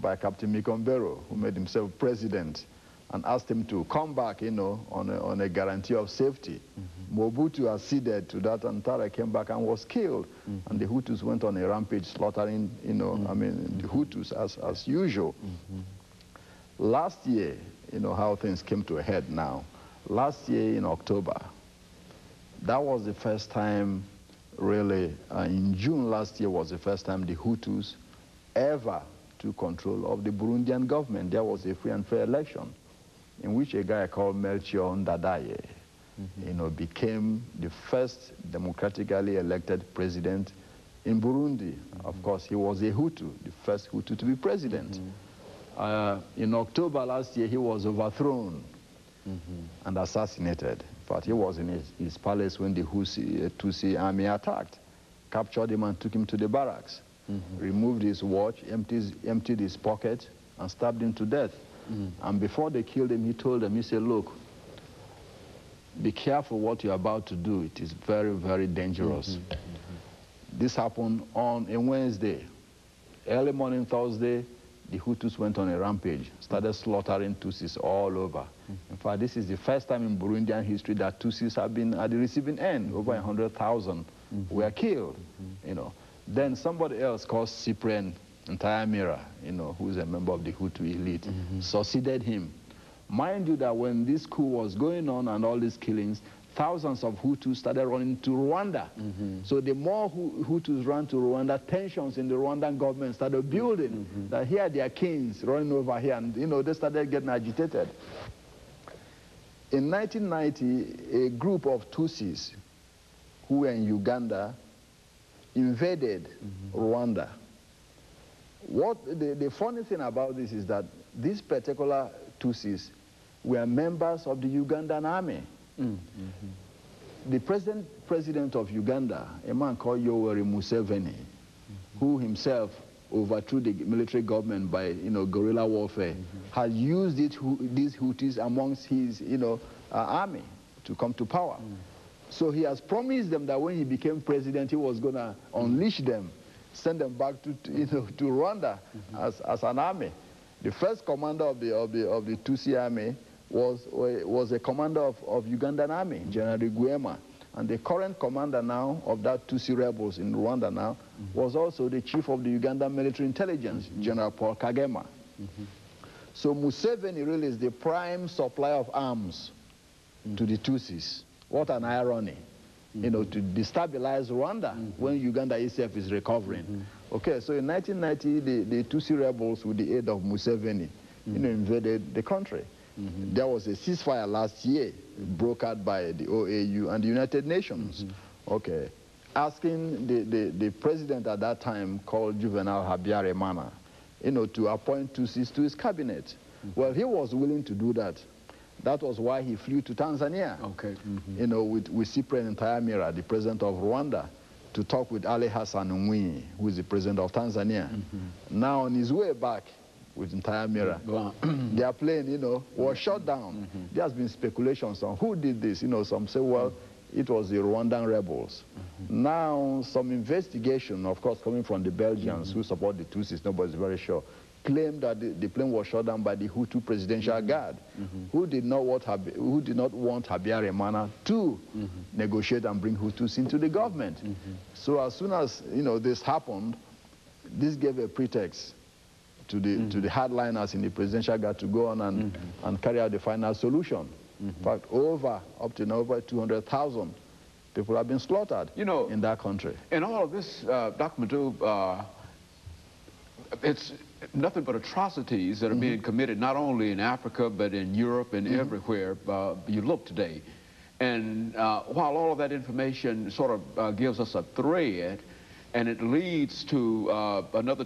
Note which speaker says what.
Speaker 1: by Captain Mikombero, who made himself president, and asked him to come back, you know, on a guarantee of safety. Mobutu acceded to that, and Tara came back and was killed. And the Hutus went on a rampage, slaughtering, you know, I mean, the Hutus as usual. Last year, you know how things came to a head now. Last year in October, that was the first time, really, in June last year was the first time the Hutus ever took control of the Burundian government. There was a free and fair election in which a guy called Melchior Ndadaye, you know, became the first democratically elected president in Burundi. Of course, he was a Hutu, the first Hutu to be president. In October last year, he was overthrown and assassinated. In fact, he was in his palace when the Tutsi army attacked, captured him and took him to the barracks, removed his watch, emptied his pocket, and stabbed him to death. And before they killed him, he told them, he said, look, be careful what you're about to do. It is very, very dangerous. This happened on a Wednesday. Early morning Thursday, the Hutus went on a rampage, started slaughtering Tutsis all over. In fact, this is the first time in Burundian history that Tutsis have been at the receiving end. Over 100,000 were killed, you know. Then somebody else called Cyprien Ntayamira, you know, who is a member of the Hutu elite, succeeded him. Mind you that when this coup was going on and all these killings, thousands of Hutus started running to Rwanda. So the more Hutus ran to Rwanda, tensions in the Rwandan government started building. That here they are kings running over here, and you know, they started getting agitated. In 1990, a group of Tutsis who were in Uganda invaded Rwanda. What the funny thing about this is that these particular Tutsis were members of the Ugandan army. The president of Uganda, a man called Yoweri Museveni, who himself overthrew the military government by, you know, guerrilla warfare, has used these Hutus amongst his, you know, army to come to power. So he has promised them that when he became president, he was going to unleash them, send them back to you know, to Rwanda as an army. The first commander of the Tutsi army was a commander of Ugandan army, General Guema. And the current commander now of that Tutsi rebels in Rwanda now was also the chief of the Ugandan military intelligence, General Paul Kagame. So Museveni really is the prime supplier of arms to the Tutsis. What an irony, you know, to destabilize Rwanda when Uganda itself is recovering. Okay, so in 1990, the Tutsi rebels, with the aid of Museveni, you know, invaded the country. There was a ceasefire last year brokered by the OAU and the United Nations, okay, asking the president at that time, called Juvenal Habyarimana, you know, to appoint Tutsis to his cabinet. Well, he was willing to do that. That was why he flew to Tanzania, you know, with Cyprien Ntayamira, the president of Rwanda, to talk with Ali Hassan Mwinyi, who is the president of Tanzania. Now, on his way back with Ntayamira, their plane, you know, was shot down. There has been speculations on who did this. You know, some say, well, it was the Rwandan rebels. Now, some investigation, of course, coming from the Belgians who support the Tutsis, nobody's very sure, claimed that the plane was shot down by the Hutu Presidential Guard, who did not want Habyarimana to negotiate and bring Hutus into the government. So as soon as, you know, this happened, this gave a pretext to the hardliners in the Presidential Guard to go on and carry out the final solution. In fact, up to now, over 200,000 people have been slaughtered, you know, in that country.
Speaker 2: In all of this, Dr. Madu, it's nothing but atrocities that are being committed not only in Africa but in Europe and everywhere you look today. And while all of that information sort of gives us a thread, and it leads to another